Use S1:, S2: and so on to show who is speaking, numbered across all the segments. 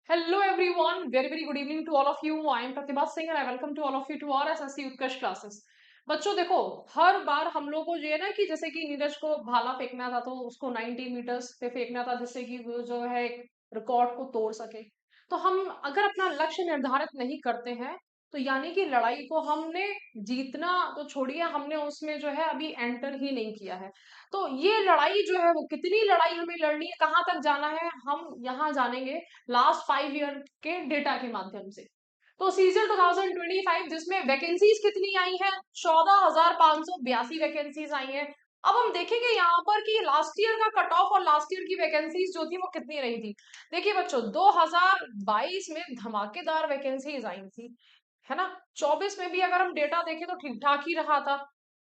S1: Hello everyone, very good evening to all of you. I am Pratibha Singh and I welcome to all of you to our SSC Utkarsh classes. बच्चों देखो, हर बार हम लोग को जो है ना कि जैसे कि नीरज को भाला फेंकना था तो उसको 90 मीटर्स पे फेंकना था जिससे कि वो जो है रिकॉर्ड को तोड़ सके। तो हम अगर अपना लक्ष्य निर्धारित नहीं करते हैं तो यानी कि लड़ाई को हमने जीतना तो छोड़िए, हमने उसमें जो है अभी एंटर ही नहीं किया है। तो ये लड़ाई जो है वो कितनी लड़ाई हमें लड़नी है, कहाँ तक जाना है, हम यहाँ जानेंगे लास्ट 5 ईयर के डेटा के माध्यम से। तो सीजन 2025 जिसमें वैकेंसीज कितनी आई है, 14,582 वैकेंसीज आई है। अब हम देखेंगे यहाँ पर कि लास्ट ईयर का कट ऑफ और लास्ट ईयर की वैकेंसीज जो थी वो कितनी रही थी। देखिए बच्चों, 2022 में धमाकेदार वैकेंसीज आई थी, है ना। 24 में भी अगर हम डेटा देखें तो ठीक ठाक ही रहा था।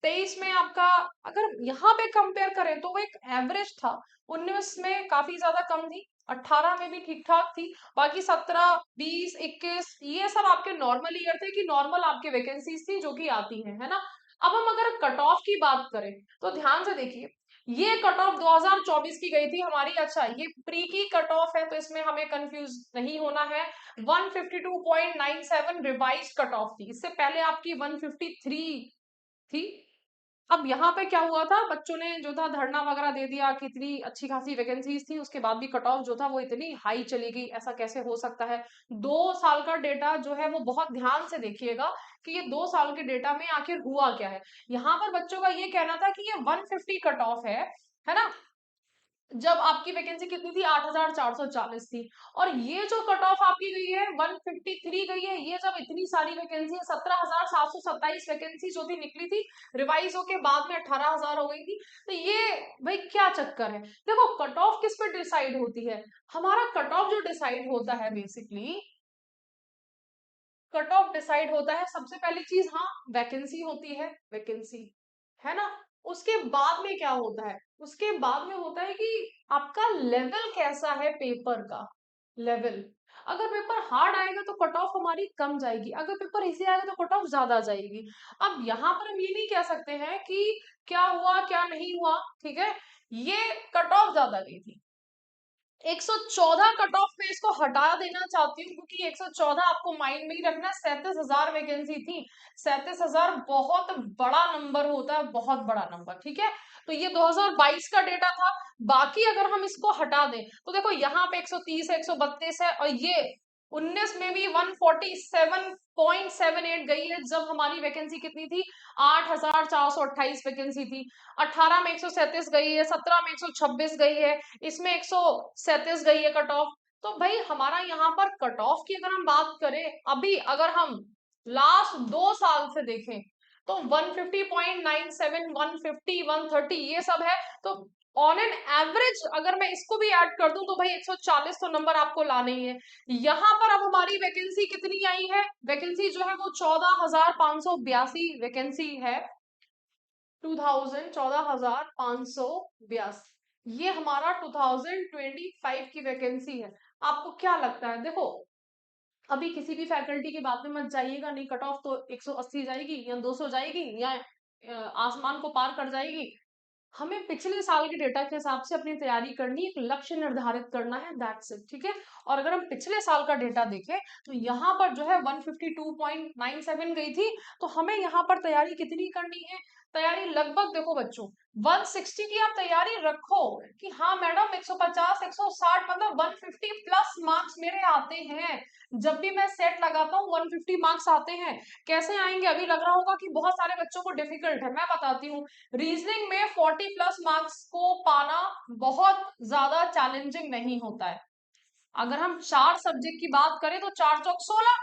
S1: 23 में आपका अगर यहाँ पे कंपेयर करें तो वो एक एवरेज था। 19 में काफी ज्यादा कम थी। 18 में भी ठीक ठाक थी। बाकी 17, 20, 21 ये सब आपके नॉर्मल ईयर थे कि नॉर्मल आपके वैकेंसीज थी जो कि आती है ना। अब हम अगर कट ऑफ की बात करें तो ध्यान से देखिए, ये कट ऑफ 2024 की गई थी हमारी। अच्छा, ये प्री की कट ऑफ है तो इसमें हमें कंफ्यूज नहीं होना है। 152.97 रिवाइज कट ऑफ थी, इससे पहले आपकी 153 थी। अब यहाँ पे क्या हुआ था, बच्चों ने जो था धरना वगैरह दे दिया कि इतनी अच्छी खासी वैकेंसीज थी, उसके बाद भी कट ऑफ जो था वो इतनी हाई चली गई, ऐसा कैसे हो सकता है। 2 साल का डेटा जो है वो बहुत ध्यान से देखिएगा कि ये 2 साल के डेटा में आखिर हुआ क्या है। यहाँ पर बच्चों का ये कहना था कि ये 150 कट ऑफ है ना, जब आपकी वैकेंसी कितनी थी, 8,440 थी। और ये जो कट ऑफ आपकी गई है 153 गई है, ये जब इतनी सारी वैकेंसी है, 17,727 वैकेंसी जो थी निकली थी, रिवाइज होके बाद में 18,000 हो गई थी। तो ये भाई क्या चक्कर है। देखो, कट ऑफ किस पे डिसाइड होती है, हमारा कट ऑफ जो डिसाइड होता है बेसिकली, कट ऑफ डिसाइड होता है सबसे पहली चीज, हाँ, वैकेंसी होती है, वैकेंसी, है ना। उसके बाद में क्या होता है, उसके बाद में होता है कि आपका लेवल कैसा है पेपर का, लेवल। अगर पेपर हार्ड आएगा तो कट ऑफ हमारी कम जाएगी, अगर पेपर इजी आएगा तो कट ऑफ ज्यादा जाएगी। अब यहाँ पर हम ये नहीं कह सकते हैं कि क्या हुआ क्या नहीं हुआ, ठीक है। ये कट ऑफ ज्यादा गई थी, 114 कट ऑफ पे इसको हटा देना चाहती हूँ क्योंकि 114 आपको माइंड में ही रखना है। 37,000 वैकेंसी थी, 37,000 बहुत बड़ा नंबर होता है, बहुत बड़ा नंबर, ठीक है। तो ये 2022 का डेटा था। बाकी अगर हम इसको हटा दें तो देखो यहाँ पे 130 है, 132 है, और ये 19 में भी 147.78 गई है जब हमारी वैकेंसी कितनी थी, 8,428 वैकेंसी थी। 18 में 137 गई है, 17 में 126 गई है, इसमें 137 गई है कट ऑफ। तो भाई हमारा यहाँ पर कट ऑफ की अगर हम बात करें, अभी अगर हम लास्ट 2 साल से देखें तो 150.97, 150, 130 ये सब है। तो ऑन एन एवरेज अगर मैं इसको भी ऐड कर दूं तो भाई 140 तो नंबर आपको लाने ही है। यहाँ पर अब हमारी वैकेंसी कितनी आई है, वैकेंसी जो है वो 14,582 वैकेंसी है। 14,582 ये हमारा 2025 की वैकेंसी है। आपको क्या लगता है, देखो अभी किसी भी फैकल्टी की बात में मत जाइएगा, नहीं कट ऑफ तो 180 जाएगी या 200 जाएगी या आसमान को पार कर जाएगी। हमें पिछले साल के डेटा के हिसाब से अपनी तैयारी करनी, एक लक्ष्य निर्धारित करना है, दैट्स इट, ठीक है। और अगर हम पिछले साल का डेटा देखें तो यहाँ पर जो है 152.97 गई थी। तो हमें यहाँ पर तैयारी कितनी करनी है, तैयारी लगभग देखो बच्चों 160 की आप तैयारी रखो कि हाँ मैडम 150, 160 मतलब 150 प्लस मार्क्स मेरे आते हैं। जब भी मैं सेट लगाता हूँ 150 मार्क्स आते हैं। कैसे आएंगे, अभी लग रहा होगा कि बहुत सारे बच्चों को डिफिकल्ट है, मैं बताती हूँ। रीजनिंग में 40 प्लस मार्क्स को पाना बहुत ज्यादा चैलेंजिंग नहीं होता है। अगर हम 4 सब्जेक्ट की बात करें तो 4 चौक 16,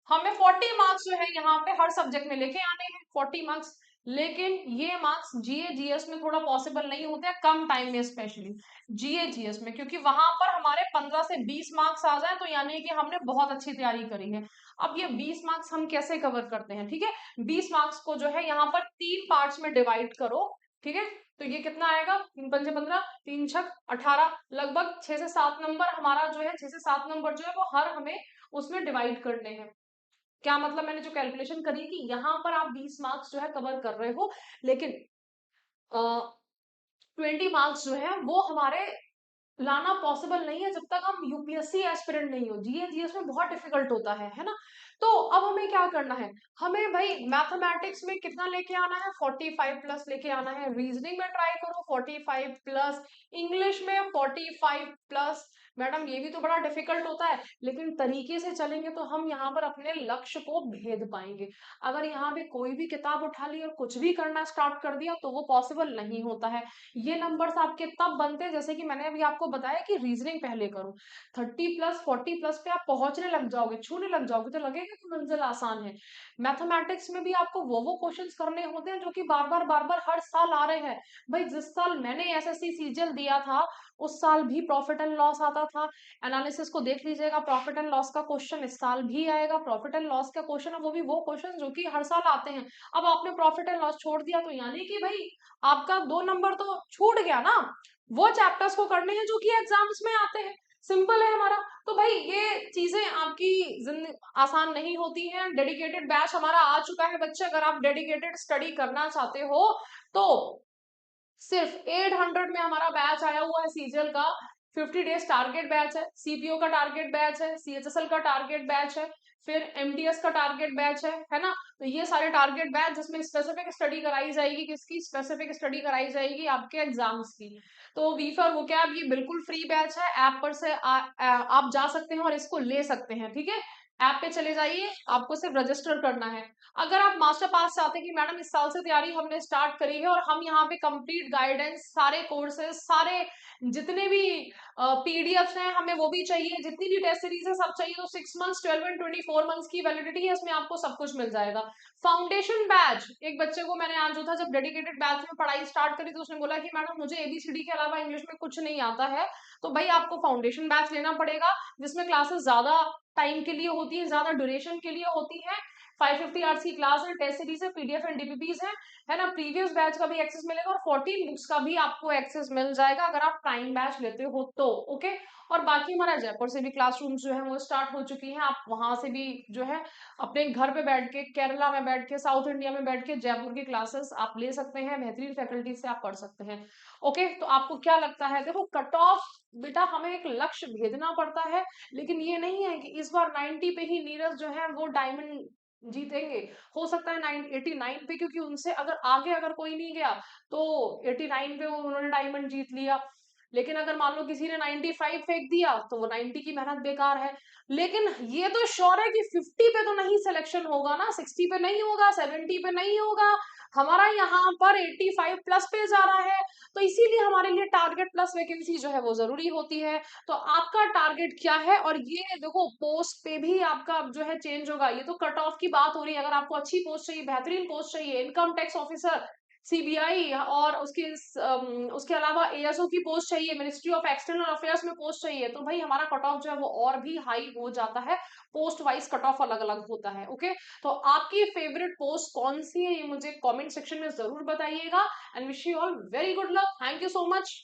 S1: हमें 40 मार्क्स जो है यहाँ पे हर सब्जेक्ट में लेके आने हैं, 40 मार्क्स। लेकिन ये मार्क्स जीए जीएस में थोड़ा पॉसिबल नहीं होते हैं, कम टाइम में, स्पेशली जीए जीएस में, क्योंकि वहां पर हमारे 15 से 20 मार्क्स आ जाए तो यानी कि हमने बहुत अच्छी तैयारी करी है। अब ये 20 मार्क्स हम कैसे कवर करते हैं, ठीक है। 20 मार्क्स को जो है यहाँ पर 3 पार्ट्स में डिवाइड करो, ठीक है। तो ये कितना आएगा, 3 पंजे 15, 3 छक 18, लगभग 6 से 7 नंबर हमारा जो है, 6 से 7 नंबर जो है वो हर हमें उसमें डिवाइड करने हैं। क्या मतलब, मैंने जो कैलकुलेशन करी कि यहाँ पर आप 20 मार्क्स जो है कवर कर रहे हो, लेकिन 20 मार्क्स जो है वो हमारे लाना पॉसिबल नहीं है जब तक हम यूपीएससी एस्पिरेंट नहीं हो। जीएस में बहुत डिफिकल्ट होता है ना। तो अब हमें क्या करना है, हमें भाई मैथमेटिक्स में कितना लेके आना है, 45 प्लस लेके आना है। रीजनिंग में ट्राई करो 45 प्लस, इंग्लिश में 45 प्लस। मैडम ये भी तो बड़ा डिफिकल्ट होता है, लेकिन तरीके से चलेंगे तो हम यहाँ पर अपने लक्ष्य को भेद पाएंगे। अगर यहाँ पे कोई भी किताब उठा ली और कुछ भी करना स्टार्ट कर दिया तो वो पॉसिबल नहीं होता है। ये नंबर्स आपके तब बनते हैं, जैसे कि मैंने अभी आपको बताया कि रीजनिंग पहले करो, 30 प्लस 40 प्लस पे आप पहुंचने लग जाओगे, छूने लग जाओगे, तो लगेगा कि मंजिल आसान है। मैथमेटिक्स में भी आपको वो क्वेश्चंस करने होते हैं जो कि बार बार हर साल आ रहे हैं। भाई जिस साल मैंने एसएससी सीजीएल दिया था उस साल भी प्रॉफिट एंड लॉस आता था। एनालिसिस को देख लीजिएगा, प्रॉफिट एंड लॉस का क्वेश्चन इस साल भी आएगा। प्रॉफिट एंड लॉस का क्वेश्चन है, वो भी वो क्वेश्चन जो कि हर साल आते हैं। अब आपने प्रॉफिट एंड लॉस छोड़ दिया तो यानी कि भाई आपका 2 नंबर तो छूट गया ना। वो चैप्टर्स को करने हैं जो कि एग्जाम्स में आते हैं। सिंपल है हमारा। तो भाई ये चीजें आपकी जिंदगी आसान नहीं होती हैं। डेडिकेटेड बैच हमारा आ चुका है बच्चे, अगर आप डेडिकेटेड स्टडी करना चाहते हो तो सिर्फ 800 में हमारा बैच आया हुआ है सीजीएल का। 50 डेज टारगेट बैच है, सीपीओ का टारगेट बैच है, सीएचएसएल का टारगेट बैच है, फिर एमटीएस का टारगेट बैच है ना। तो ये सारे टारगेट बैच जिसमें स्पेसिफिक स्टडी कराई जाएगी, किसकी स्पेसिफिक स्टडी कराई जाएगी, आपके एग्जाम्स की। तो वी फॉर वोकैब ये बिल्कुल फ्री बैच है, ऐप पर से आप जा सकते हैं और इसको ले सकते हैं। ठीक है, ऐप पे चले जाइए, आपको सिर्फ रजिस्टर करना है। अगर आप मास्टर पास चाहते हैं कि मैडम इस साल से तैयारी हमने स्टार्ट करी है और हम यहाँ पे कंप्लीट गाइडेंस, सारे कोर्सेज, सारे जितने भी पीडीएफ हैं हमें वो भी चाहिए, जितनी भी टेस्ट सीरीज है सब चाहिए, तो 6 मंथ्स 12 एंड 24 मंथ्स की वैलिडिटी है, इसमें आपको सब कुछ मिल जाएगा। फाउंडेशन बैच, एक बच्चे को मैंने आज जो था जब डेडिकेटेड बैच में पढ़ाई स्टार्ट करी तो उसने बोला कि मैडम मुझे एबीसीडी के अलावा इंग्लिश में कुछ नहीं आता है। तो भाई आपको फाउंडेशन बैच लेना पड़ेगा, जिसमें क्लासेस ज्यादा टाइम के लिए होती है, ज्यादा ड्यूरेशन के लिए होती है। 550 आवर्स की क्लास है, टेस्ट सीरीज है, पीडीएफ एंड डीपीपीज है ना। प्रीवियस बैच का भी एक्सेस मिलेगा और 14 बुक्स का भी आपको एक्सेस मिल जाएगा अगर आप टाइम बैच लेते हो तो। ओके, और बाकी हमारा जयपुर से भी क्लासरूम जो है वो स्टार्ट हो चुकी हैं, आप वहां से भी जो है अपने घर पे बैठ के, केरला में बैठ के, साउथ इंडिया में बैठ के जयपुर की क्लासेस आप ले सकते हैं, बेहतरीन फैकल्टी से आप पढ़ सकते हैं। ओके, तो आपको क्या लगता है, देखो कट ऑफ बेटा हमें एक लक्ष्य भेजना पड़ता है, लेकिन ये नहीं है कि इस बार 90 पे ही नीरज जो है वो डायमंड जीतेंगे। हो सकता है 89 पे, क्योंकि उनसे अगर आगे अगर कोई नहीं गया तो 89 पे उन्होंने डायमंड जीत लिया। लेकिन अगर मान लो किसी ने 95 फेंक दिया तो वो 90 की मेहनत बेकार है। लेकिन ये तो श्योर है कि 50 पे तो नहीं सिलेक्शन होगा ना, 60 पे नहीं होगा, 70 पे नहीं होगा, हमारा यहाँ पर 85 प्लस पे जा रहा है। तो इसीलिए हमारे लिए टारगेट प्लस वैकेंसी जो है वो जरूरी होती है। तो आपका टारगेट क्या है, और ये देखो पोस्ट पे भी आपका जो है चेंज होगा। ये तो कट ऑफ की बात हो रही है, अगर आपको अच्छी पोस्ट चाहिए, बेहतरीन पोस्ट चाहिए, इनकम टैक्स ऑफिसर, सीबीआई, और उसके अलावा एएसओ की पोस्ट चाहिए, मिनिस्ट्री ऑफ एक्सटर्नल अफेयर्स में पोस्ट चाहिए, तो भाई हमारा कट ऑफ जो है वो और भी हाई हो जाता है। पोस्ट वाइज कट ऑफ अलग अलग होता है। ओके, तो आपकी फेवरेट पोस्ट कौन सी है ये मुझे कमेंट सेक्शन में जरूर बताइएगा। And wish you all very good luck, thank you so much.